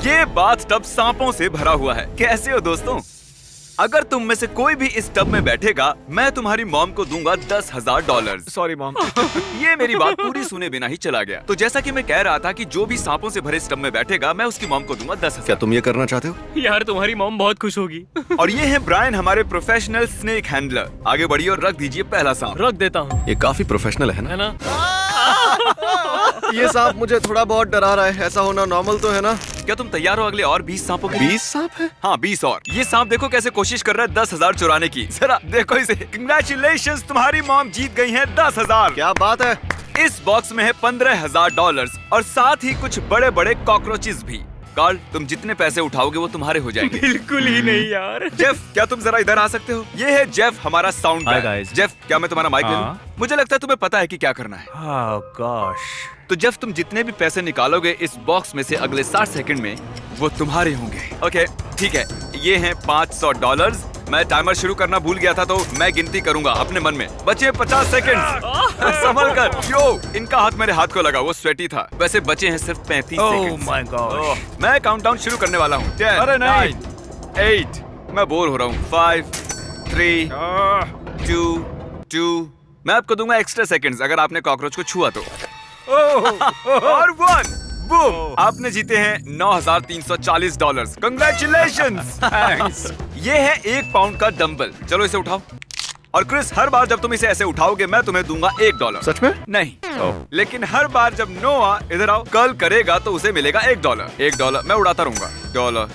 ये bath tub सांपों से भरा हुआ है। कैसे हो दोस्तों? अगर तुम में से कोई भी इस टब में बैठेगा, मैं तुम्हारी मॉम को दूंगा $10,000। Sorry mom. ये मेरी बात पूरी सुने बिना ही चला गया। तो जैसा कि मैं कह रहा था कि जो भी सांपों से भरे इस टब में बैठेगा, मैं उसकी मॉम को दूंगा 10,000। क्या तुम ये करना चाहते हो? यार तुम्हारी मॉम बहुत खुश होगी। और ये है ब्रायन, हमारे प्रोफेशनल स्नेक हैंडलर। आगे बढ़िए और रख दीजिए पहला सांप। रख देता हूँ, ये काफी प्रोफेशनल है है ना? ना? ये सांप मुझे थोड़ा बहुत डरा रहा है। ऐसा होना नॉर्मल तो है ना? क्या तुम तैयार हो अगले और 20 सांपों के लिए? 20 सांप है? हाँ 20 और। ये सांप देखो कैसे कोशिश कर रहा है 10,000 चुराने की। जरा देखो इसे। कंग्रेचुलेशंस, तुम्हारी मॉम जीत गई है 10,000। क्या बात है। इस बॉक्स में है $15,000 और साथ ही कुछ बड़े बड़े कॉकरोचेस भी। कार्ल, तुम जितने पैसे उठाओगे वो तुम्हारे हो जाएंगे। बिल्कुल ही नहीं यार। जेफ, क्या तुम जरा इधर आ सकते हो? ये है जेफ, हमारा sound Hi, man. guys. Jeff, क्या मैं तुम्हारा माइक ले लूं? हाँ। मुझे लगता है तुम्हें पता है कि क्या करना है। Oh gosh. तो जेफ, तुम जितने भी पैसे निकालोगे इस बॉक्स में से अगले 60 सेकंड में, वो तुम्हारे होंगे। ओके, ठीक है। ये हैं $500। मैं टाइमर शुरू करना भूल गया था, तो मैं गिनती करूंगा अपने मन में। बचे 50 सेकंड। संभल कर। यो, इनका हाथ मेरे हाथ को लगा, वो स्वेटी था। वैसे बचे हैं सिर्फ 35 Oh सेकंड। my gosh. मैं काउंटडाउन शुरू करने वाला हूँ। 10, अरे नहीं। 9, 8, मैं बोर हो रहा हूँ। 5, 3, 2। मैं आपको दूंगा एक्स्ट्रा सेकंड्स अगर आपने कॉकरोच को छुआ तो। और 1, बूम, आपने जीते हैं $9,340। कंग्रेचुलेशंस। Thanks. ये है 1 पाउंड का डंबल। चलो इसे उठाओ। और क्रिस, हर बार जब तुम इसे ऐसे उठाओगे, मैं तुम्हें दूंगा $1। सच में? नहीं, लेकिन हर बार जब नोआ इधर आओ कर्ल करेगा तो उसे मिलेगा $1। $1 मैं उड़ाता रहूंगा। डॉलर।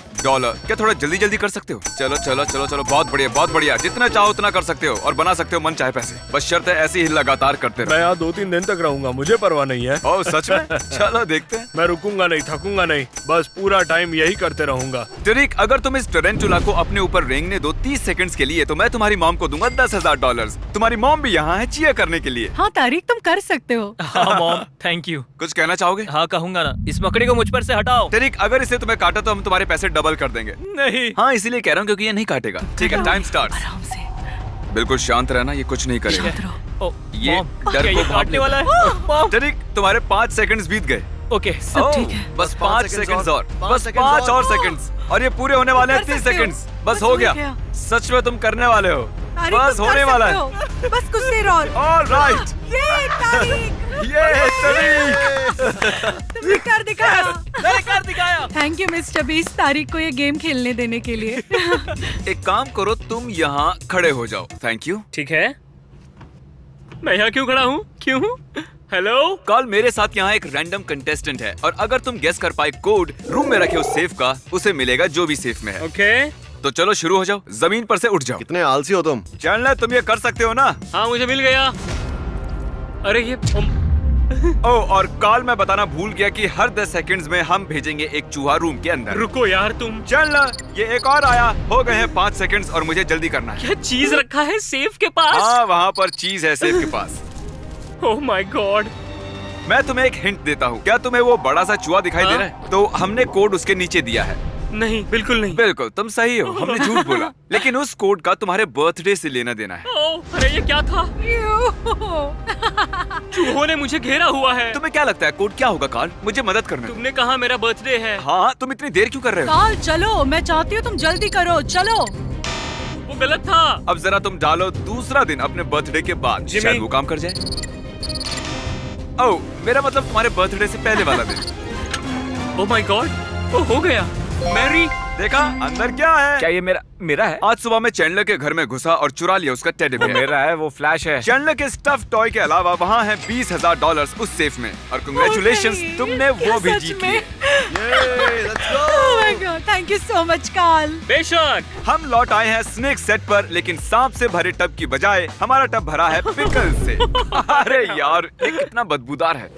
क्या थोड़ा जल्दी जल्दी कर सकते हो? चलो चलो चलो चलो, बहुत बढ़िया बहुत बढ़िया। जितना चाहो उतना कर सकते हो और बना सकते हो मन चाहे पैसे। बस शर्त है ऐसे ही लगातार करते मैं रहो। यहाँ 2-3 दिन तक रहूंगा, मुझे परवाह नहीं है। ओह सच में? चलो देखते हैं। मैं रुकूंगा नहीं, थकूंगा नहीं, बस पूरा टाइम यही करते रहूंगा। टरिक, अगर तुम इस टरेंटुला को अपने ऊपर रेंगने दो 30 सेकंड्स के लिए, तो मैं तुम्हारी मॉम को दूंगा $10,000। तुम्हारी मॉम भी यहाँ है चीयर करने के लिए। हाँ तारिक, तुम कर सकते हो। हाँ मॉम, थैंक यू। कुछ कहना चाहोगे? हाँ कहूंगा ना, इस मकड़ी को मुझ पर से हटाओ। टरिक, अगर इसे तुम्हें काटा तो हम तुम्हारे पैसे डबल कर देंगे। नहीं। हाँ इसीलिए कह रहा हूँ क्योंकि ये नहीं काटेगा। ठीक है, टाइम स्टार्ट। आराम से। बिल्कुल शांत रहना, ये कुछ नहीं करेगा। शांत रहो। ओ, ये मॉम, डर क्या को ये भाप काटने लेगा। वाला है? मॉम। टरिक, तुम्हारे 5 सेकंड्स बीत गए। ओके। सब ठीक है। बस 5 5 सेकंड्स और, पाँच बस सेकंड्स 5 और और। सेकंड्स, और ये पूरे होने वाले हैं कर 30 सकते हो। सेकंड्स। बस हो गया। सच में तुम करने वाले हो। तारिक, बस तुम कर होने वाला सकते है। हो। बस कुछ देर और। All right. ये तारिक, ये टरिक। तुमने कर दिखाया। मैंने कर दिखाया। थैंक यू मिस्टर बीस, तारिक को ये गेम खेलने देने के लिए। एक काम करो, तुम यहाँ खड़े हो जाओ। Thank you. ठीक है, मैं यहाँ क्यों खड़ा हूँ? क्यों? हेलो, कल मेरे साथ यहाँ एक रैंडम कंटेस्टेंट है, और अगर तुम गेस कर पाए कोड रूम में रखे उस सेफ का, उसे मिलेगा जो भी सेफ में है। ओके। तो चलो शुरू हो जाओ, जमीन पर से उठ जाओ। कितने आलसी हो तुम। चैंडलर, तुम ये कर सकते हो ना? हाँ मुझे मिल गया। अरे ये ओह, और कल मैं बताना भूल गया कि हर 10 सेकंड्स में हम भेजेंगे एक चूहा रूम के अंदर। रुको यार तुम, चैंडलर, ये एक और आया। हो गए हैं 5 सेकंड्स और मुझे जल्दी करना है। क्या चीज रखा है सेफ के पास? हाँ, वहाँ पर चीज है सेफ के पास। Oh my God. मैं तुम्हें एक हिंट देता हूँ। क्या तुम्हें वो बड़ा सा चूहा दिखाई दे हाँ? रहा है? तो हमने कोड उसके नीचे दिया है। नहीं, बिल्कुल नहीं। बिल्कुल, तुम सही हो, हमने झूठ बोला। लेकिन उस कोड का तुम्हारे बर्थडे से लेना देना है। ओह, अरे ये क्या था? चूहों ने मुझे घेरा हुआ है। तुम्हें क्या लगता है कोड क्या होगा कार्ल? मुझे मदद करना। तुमने कहा मेरा बर्थडे है। हाँ, तुम इतनी देर क्यों कर रहे हो? काल चलो, मैं चाहती हूँ तुम जल्दी करो। चलो। वो गलत था। अब जरा तुम डालो दूसरा दिन अपने बर्थडे के बाद, जिमी। शायद वो काम कर जाए। ओह, मेरा मतलब तुम्हारे बर्थडे से पहले वाला दिन। ओह माय गॉड, वो हो गया। मैरी, देखा अंदर क्या है? क्या ये मेरा है? आज सुबह मैं चैंडलर के घर में घुसा और चुरा लिया उसका टेडी वो बेयर। मेरा है, वो फ्लैश है। चैंडलर के स्टफ टॉय के अलावा वहाँ है $20,000 उस सेफ में, और कंग्रेचुलेशंस, नहीं, तुमने क्या वो भी सच जीत में? लिए। Oh my God, thank you so much, काल। बेशक। हम लौट आए हैं स्नेक सेट पर, लेकिन सांप से भरे टब की बजाय हमारा टब भरा है पिकल से। अरे यार, ये कितना बदबूदार है।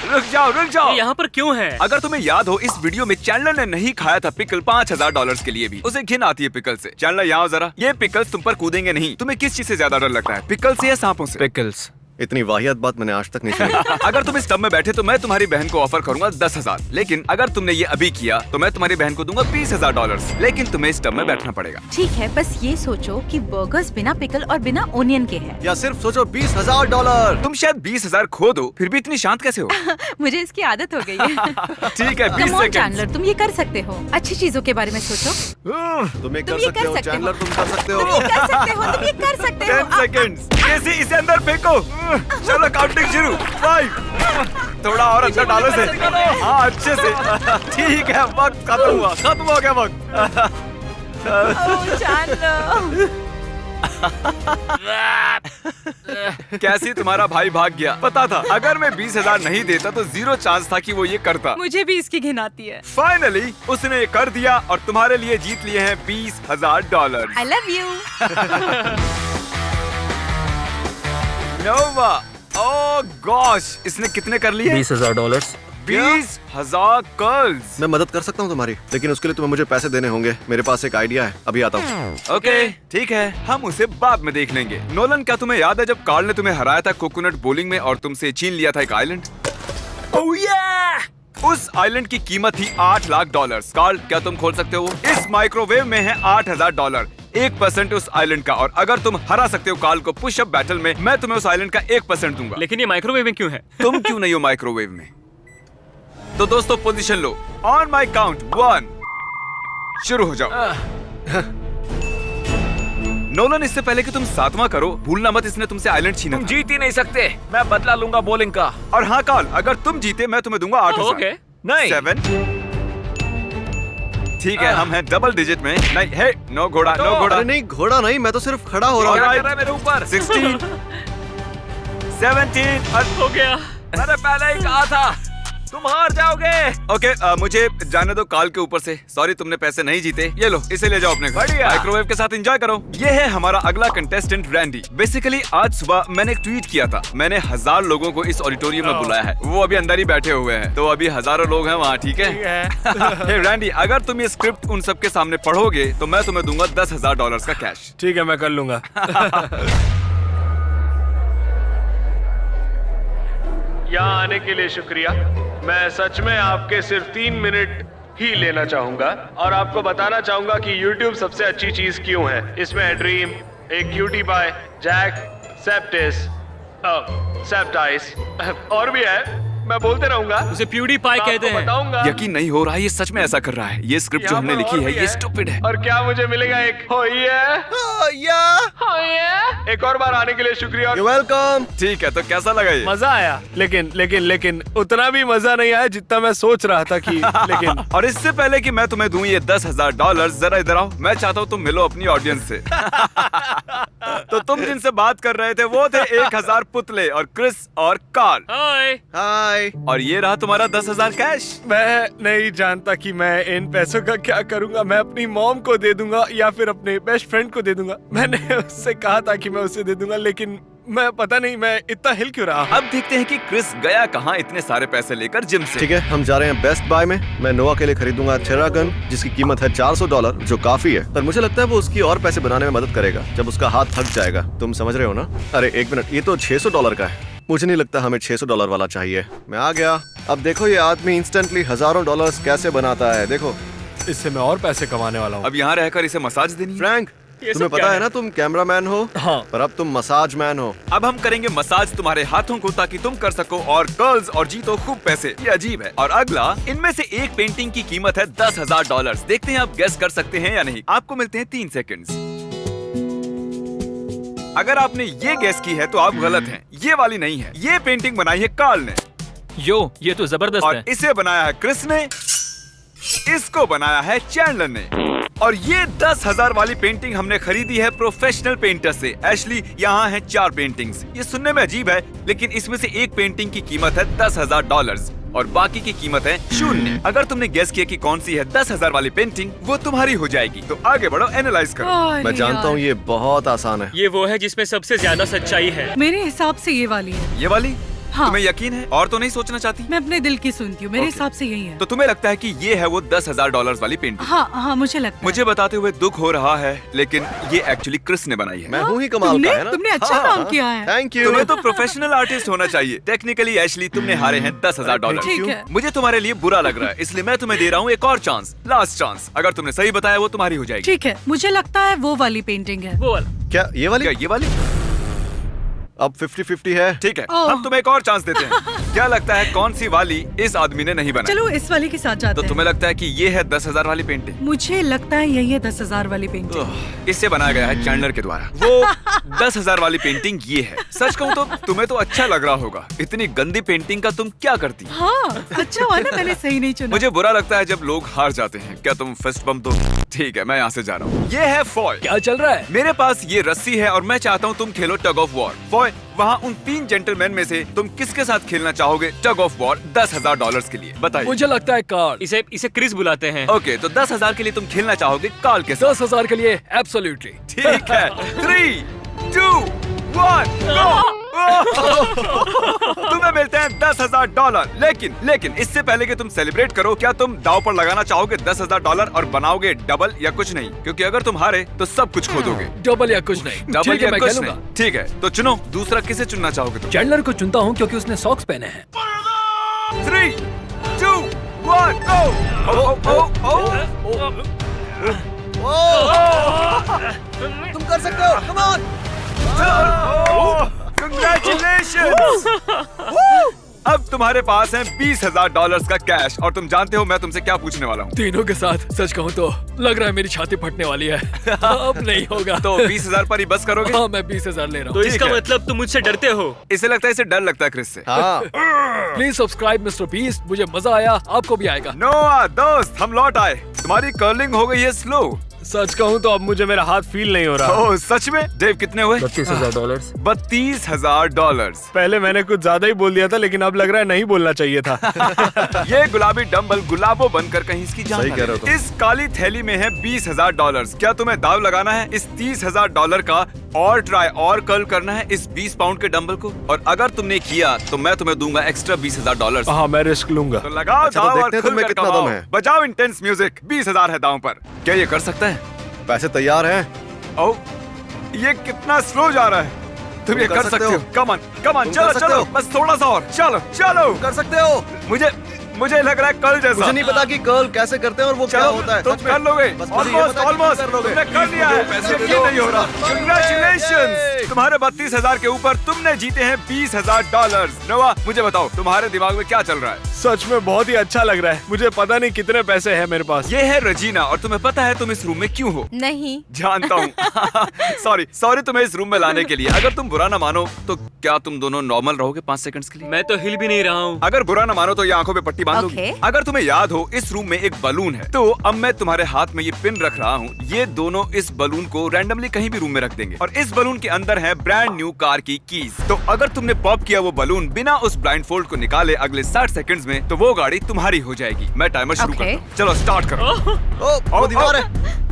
रुक जाओ। ये यहाँ पर क्यों है? अगर तुम्हें याद हो, इस वीडियो में चैंडलर ने नहीं खाया था पिकल $5,000 के लिए भी। उसे घिन आती है पिकल से। चैंडलर यहाँ जरा, ये पिकल्स तुम पर कूदेंगे नहीं। तुम्हें किस चीज से ज्यादा डर लगता है, पिकल से या सांपों से? पिकल्स। इतनी वाहियात बात मैंने आज तक नहीं सुनी। अगर तुम इस टब में बैठे तो मैं तुम्हारी बहन को ऑफर करूंगा 10,000, लेकिन अगर तुमने ये अभी किया तो मैं तुम्हारी बहन को दूंगा $20,000, लेकिन तुम्हें इस टब में बैठना पड़ेगा। ठीक है, बस ये सोचो कि बर्गर्स बिना पिकल और बिना ओनियन के हैं। या सिर्फ सोचो $20,000। तुम शायद 20,000 खो दो, फिर भी इतनी शांत कैसे हो? मुझे इसकी आदत हो गई है। ठीक है, 20 कम ऑन सेकंड। चैंडलर, तुम ये कर सकते हो। अच्छी चीजों के बारे में सोचो। तुम ये तुम कर ये सकते कर हो सकते हो। चैंडलर, तुम कर सकते तुम ये हो। कर सकते हो, तुम ये कर सकते हो। 10 सेकंड्स। इसे अंदर फेंको। चलो काउंटिंग शुरू। 5। थोड़ा और अंदर डालो से। हाँ, अच्छे से। ठीक है, वक्त खत्म हो गया वक्त। ओह, चैंडलर। कैसी तुम्हारा भाई भाग गया। पता था अगर मैं 20,000 नहीं देता तो 0 चांस था कि वो ये करता। मुझे भी इसकी घिन आती है। फाइनली उसने ये कर दिया और तुम्हारे लिए जीत लिए हैं $20,000। I love you। Nova, oh gosh, इसने कितने कर लिए? $20,000। 20,000 कर्ल्स। मैं मदद कर सकता हूँ तुम्हारी, लेकिन उसके लिए तुम्हें मुझे पैसे देने होंगे। मेरे पास एक आइडिया है, अभी आता हूँ। ओके, ठीक है, हम उसे बाद में देख लेंगे। नोलन, क्या तुम्हें याद है जब कार्ल ने तुम्हें हराया था कोकोनट बोलिंग में और तुमसे छीन लिया था एक आइलैंड? उस आइलैंड की कीमत थी $8 लाख। कार्ल, क्या तुम खोल सकते हो? इस माइक्रोवेव में है $8,000, 1% उस आइलैंड का। और अगर तुम हरा सकते हो कार्ल को पुशअप बैटल में, मैं तुम्हें उस आइलैंड का 1% दूंगा। लेकिन ये माइक्रोवेव में क्यों है? तुम क्यों नहीं हो माइक्रोवेव में? तो दोस्तों position low. On my count 1 शुरू हो जाओ। नोलन, इससे पहले कि तुम 7वां करो, भूलना मत इसने तुमसे आइलैंड छीना तुम था। जीत ही नहीं सकते। मैं बदला लूंगा बॉलिंग का। और हाँ कार्ल, अगर तुम जीते मैं तुम्हें दूंगा 8,000। ओके। नहीं। 7। ठीक है, हम हैं डबल डिजिट में। नहीं है, नो घोड़ा, नो घोड़ा। अरे नहीं, घोड़ा नहीं, मैं तो सिर्फ खड़ा हो रहा क्या हूँ। कर रहा है मेरे ऊपर? 16, 17 और हो गया। मैंने पहले ही कहा था तुम हार जाओगे। ओके, मुझे जाने दो कार्ल के ऊपर से। सॉरी, तुमने पैसे नहीं जीते। ये लो, इसे ले जाओ अपने घर। बढ़िया। माइक्रोवेव के साथ एंजॉय करो। ये है हमारा अगला कंटेस्टेंट रैंडी। बेसिकली आज सुबह मैंने एक ट्वीट किया था। मैंने 1000 लोगों को इस ऑडिटोरियम में बुलाया है। वो अभी अंदर ही बैठे हुए हैं, तो अभी हजारों लोग हैं वहाँ। ठीक है। हे रैंडी, अगर तुम ये स्क्रिप्ट उन सबके सामने पढ़ोगे तो मैं तुम्हें दूंगा $10,000 का कैश। ठीक है, मैं कर लूंगा। यहाँ आने के लिए शुक्रिया। मैं सच में आपके सिर्फ 3 मिनट ही लेना चाहूंगा और आपको बताना चाहूंगा कि YouTube सबसे अच्छी चीज क्यों है। इसमें है ड्रीम, एक क्यूटी पाई, जैक, सेप्टिस, सेप्टाइस और भी है। मैं बोलते रहूंगा। उसे प्यूडी पाई कहते हैं। बताऊंगा। यकीन नहीं हो रहा है, ये सच में ऐसा कर रहा है। ये स्क्रिप्ट जो यहाँ हमने पर लिखी और है भी ये स्टूपिड है। और क्या मुझे मिलेगा? एक एक और बार आने के लिए शुक्रिया। You're welcome। ठीक है, तो कैसा लगा ये? मजा आया, लेकिन उतना भी मजा नहीं आया जितना मैं सोच रहा था कि लेकिन और इससे पहले कि मैं तुम्हें दूं ये $10,000, जरा इधर आओ। मैं चाहता हूँ तुम मिलो अपनी ऑडियंस से। तो तुम जिनसे बात कर रहे थे वो थे 1000 पुतले और क्रिस और कार्ल। हाय। हाय। और ये रहा तुम्हारा 10,000 कैश। मैं नहीं जानता कि मैं इन पैसों का क्या करूंगा। मैं अपनी मॉम को दे दूंगा या फिर अपने बेस्ट फ्रेंड को दे दूंगा। मैंने उससे कहा था कि मैं उसे दे दूंगा, लेकिन मैं पता नहीं मैं इतना हिल क्यों रहा। अब देखते हैं कि क्रिस गया कहाँ इतने सारे पैसे लेकर जिम से। ठीक है, हम जा रहे हैं बेस्ट बाय में। मैं नोआ के लिए खरीदूंगा थेरागन, जिसकी कीमत है $400, जो काफी है। पर मुझे लगता है वो उसकी और पैसे बनाने में मदद करेगा जब उसका हाथ थक जाएगा। तुम समझ रहे हो ना? अरे एक मिनट, ये तो $600 का है। मुझे नहीं लगता हमें $600 वाला चाहिए। मैं आ गया। अब देखो ये आदमी इंस्टेंटली हजारों डॉलर्स कैसे बनाता है। देखो, इससे मैं और पैसे कमाने वाला हूँ। अब यहाँ रहकर इसे मसाज देनी है। फ्रैंक, ये सब तुम्हें क्या पता है है? ना तुम कैमरामैन हो, हाँ। पर अब तुम मसाज मैन हो। अब हम करेंगे मसाज तुम्हारे हाथों को ताकि तुम कर सको और गर्ल्स और जीतो खूब पैसे। ये अजीब है। और अगला, इनमें से एक पेंटिंग की कीमत है $10,000। देखते हैं आप गेस कर सकते हैं या नहीं। आपको मिलते हैं 3 सेकंड्स। अगर आपने ये गेस की है तो आप गलत हैं। ये वाली नहीं है। ये पेंटिंग बनाई है कार्ल ने यो, ये तो जबरदस्त और है। इसे बनाया है क्रिस ने, इसको बनाया है चैंडलर ने। और ये 10,000 वाली पेंटिंग हमने खरीदी है प्रोफेशनल पेंटर से। एशली, यहाँ है 4 पेंटिंग्स। ये सुनने में अजीब है, लेकिन इसमें से एक पेंटिंग की कीमत है $10,000 और बाकी की कीमत है 0। अगर तुमने गेस किया कि कौन सी है 10,000 वाली पेंटिंग, वो तुम्हारी हो जाएगी। तो आगे बढ़ो, एनालाइज करो। मैं जानता हूँ ये बहुत आसान है। ये वो है जिसमें सबसे ज्यादा सच्चाई है। मेरे हिसाब से ये वाली है। ये वाली? हाँ। तुम्हें यकीन है और तो नहीं सोचना चाहती? मैं अपने दिल की सुनती हूँ, मेरे Okay. हिसाब से यही है। तो तुम्हें लगता है कि ये है वो $10,000 वाली पेंटिंग? हाँ हाँ, मुझे लगता है। मुझे बताते हुए दुख हो रहा है, लेकिन ये एक्चुअली क्रिस ने बनाई है। मैं हूँ ही कमाल का, है ना? तुमने अच्छा काम किया है। Thank you. तुम्हें तो प्रोफेशनल आर्टिस्ट होना चाहिए। टेक्निकली एशली तुमने हारे हैं $10,000। ठीक है। मुझे तुम्हारे लिए बुरा लग रहा है, इसलिए मैं तुम्हें दे रहा हूँ एक और चांस, लास्ट चांस। अगर तुमने सही बताया वो तुम्हारी हो जाएगी। ठीक है, मुझे लगता है वो वाली पेंटिंग है। वो वाला। क्या ये वाली? क्या ये वाली? अब 50-50 है। ठीक है, ओह। हम तुम्हें एक और चांस देते हैं। क्या लगता है कौन सी वाली इस आदमी ने नहीं बनाई? चलो इस वाली के साथ जाते तो हैं। तुम्हें लगता है कि ये है 10,000 वाली पेंटिंग? मुझे लगता है यही है 10,000 वाली पेंटिंग। इससे बनाया गया है चैंडलर के द्वारा। वो 10,000 वाली पेंटिंग ये है। सच कहूँ तो तुम्हें तो अच्छा लग रहा होगा। इतनी गंदी पेंटिंग का तुम क्या करती? हाँ, अच्छा हुआ ना मैंने सही नहीं चुना। मुझे बुरा लगता है जब लोग हार जाते हैं। क्या तुम फिस्ट बम दो? ठीक है, मैं यहाँ से जा रहा हूँ। ये है फॉय। क्या चल रहा है? मेरे पास ये रस्सी है और मैं चाहता हूँ तुम खेलो टग ऑफ वॉर। फॉय, वहाँ उन 3 जेंटलमैन में से तुम किसके साथ खेलना चाहोगे टग ऑफ वॉर $10,000 के लिए? बताइए। मुझे लगता है कार्ल। इसे क्रिस बुलाते हैं। ओके, तो 10,000 के लिए तुम खेलना चाहोगे कार्ल के साथ? 10,000 के लिए एब्सोल्युटली। ठीक है। 3, 2, 1, गो! तुम्हें मिलते हैं $10,000। लेकिन इससे पहले कि तुम सेलिब्रेट करो, क्या तुम दाव पर लगाना चाहोगे $10,000 और बनाओगे डबल या कुछ नहीं? क्योंकि अगर तुम हारे तो सब कुछ खो दोगे। डबल या कुछ नहीं। डबल ठीक है, या मैं कुछ खेलूंगा। नहीं। ठीक है, तो चुनो दूसरा। किसे चुनना चाहोगे तुम? चैंडलर को चुनता हूँ क्योंकि उसने सॉक्स पहने हैं। 3, 2, 1, तुम कर सकते हो, कम ऑन। Congratulations! अब तुम्हारे पास है $20,000 का कैश और तुम जानते हो मैं तुमसे क्या पूछने वाला हूँ। तीनों के साथ सच कहूँ तो लग रहा है मेरी छाती फटने वाली है। अब नहीं होगा। तो 20,000 पर ही बस करोगे? हाँ, मैं 20,000 ले रहा तो हूँ। इसका है। मतलब तुम मुझसे डरते हो? इसे लगता है इसे डर लगता है क्रिस से। हाँ, प्लीज सब्सक्राइब मिस्टर बीस्ट। मुझे मजा आया, आपको भी आएगा। नोआ दोस्त, हम लौट आए। तुम्हारी कर्लिंग हो गई है स्लो। सच कहूँ तो अब मुझे मेरा हाथ फील नहीं हो रहा। ओह सच में? देव कितने हुए? $32,000। $32,000। पहले मैंने कुछ ज्यादा ही बोल दिया था, लेकिन अब लग रहा है नहीं बोलना चाहिए था। ये गुलाबी डंबल गुलाबो बनकर कहीं इसकी जान सही न कह रहे ले। हो तुम। इस काली थैली में है $20,000। क्या तुम्हें दाव लगाना है इस $30,000 का और ट्राई और कर्ल करना है इस 20 पाउंड के डंबल को? और अगर तुमने किया तो मैं तुम्हें दूंगा एक्स्ट्रा $20,000। हाँ, मैं रिस्क लूंगा। तो लगाओ अच्छा, तो दाव और देखते हैं तुम में खुलकर कितना कमाओ। दम है। बजाओ इंटेंस म्यूजिक। 20,000 है दांव पर। क्या ये कर सकता है? पैसे तैयार हैं। ओ, ये कितना स्लो जा रहा है। तुम ये कर सकते हो। कम ऑन तुम चलो कर सकते चलो, हो। बस थोड़ा सा और। चलो कर सकते हो। मुझे लग रहा है कल जैसा। मुझे नहीं पता कि कर्ल कैसे करते हैं और वो क्या चलो होता है। तुम सच में। कर लोगे। बस मुझे ये पता है कि तुम कर लोगे। तुमने कर लिया है। पैसे यकीन दे दो। नहीं हो रहा। Congratulations! तुम्हारे 32,000 के ऊपर तुमने जीते हैं $20,000। नोआ, मुझे बताओ तुम्हारे दिमाग में क्या चल रहा है? सच में बहुत ही अच्छा लग रहा है। मुझे पता नहीं कितने पैसे हैं मेरे पास। ये है रजीना और तुम्हें पता है तुम इस रूम में क्यों हो? नहीं। जानता हूँ। सॉरी तुम्हें इस रूम में लाने के लिए। अगर तुम बुरा ना मानो तो क्या तुम दोनों नॉर्मल रहोगे 5 सेकंड्स के लिए? मैं तो हिल भी नहीं रहा हूँ। अगर बुरा ना मानो तो ये आंखों पे पट्टी बांध Okay. लोगी। अगर तुम्हें याद हो इस रूम में एक बलून है, तो अब मैं तुम्हारे हाथ में ये पिन रख रहा हूँ। ये दोनों इस बलून को रैंडमली कहीं भी रूम में रख देंगे और इस बलून के अंदर है ब्रांड न्यू कार की कीज। तो अगर तुमने पॉप किया वो बलून बिना उस ब्लाइंडफोल्ड को निकाले अगले 60 सेकंड्स में, तो वो गाड़ी तुम्हारी हो जाएगी। मैं टाइमर शुरू Okay. करता हूँ। चलो स्टार्ट करो। ओ, वो दीवार है।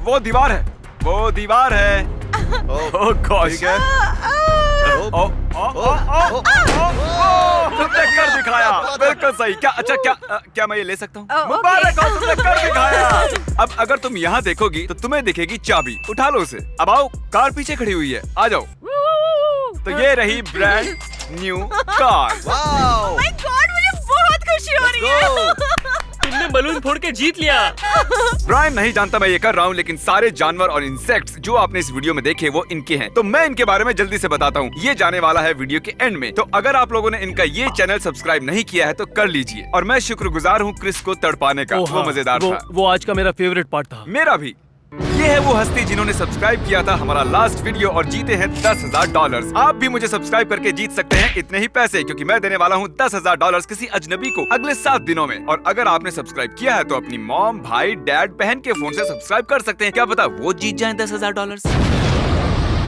वो दीवार है। वो दीवार है। ओ, ओह गॉश। ठीक है। ओ, तुमने कर दिखाया। बिल्कुल सही। क्या मैं ये ले सकता हूँ? ओके। मुबारक हो, तुमने कर दिखाया। अब अगर तुम यहाँ देखोगी तो तुम्हें दिखेगी चाबी। उठा लो उसे। अब आओ, कार पीछे खड़ी हुई है, आ जाओ। तो ये रही brand new car. Wow. My God, मुझे बहुत खुशी हो रही है। तुमने बलून फोड़ के जीत लिया। ब्रायन नहीं जानता मैं ये कर रहा हूँ, लेकिन सारे जानवर और इंसेक्ट्स जो आपने इस वीडियो में देखे वो इनके हैं। तो मैं इनके बारे में जल्दी से बताता हूँ। ये जाने वाला है वीडियो के एंड में। तो अगर आप लोगों ने इनका ये चैनल सब्सक्राइब नहीं किया है तो कर लीजिए। और मैं शुक्रगुजार हूँ क्रिस को तड़पाने का। वो मजेदार था। वो आज का मेरा फेवरेट पार्ट था। मेरा भी। ये है वो हस्ती जिन्होंने सब्सक्राइब किया था हमारा लास्ट वीडियो और जीते हैं $10,000। आप भी मुझे सब्सक्राइब करके जीत सकते हैं इतने ही पैसे, क्योंकि मैं देने वाला हूँ $10,000 किसी अजनबी को अगले 7 दिनों में। और अगर आपने सब्सक्राइब किया है तो अपनी मॉम, भाई, डैड, बहन के फोन से सब्सक्राइब कर सकते हैं। क्या पता वो जीत जाए $10,000।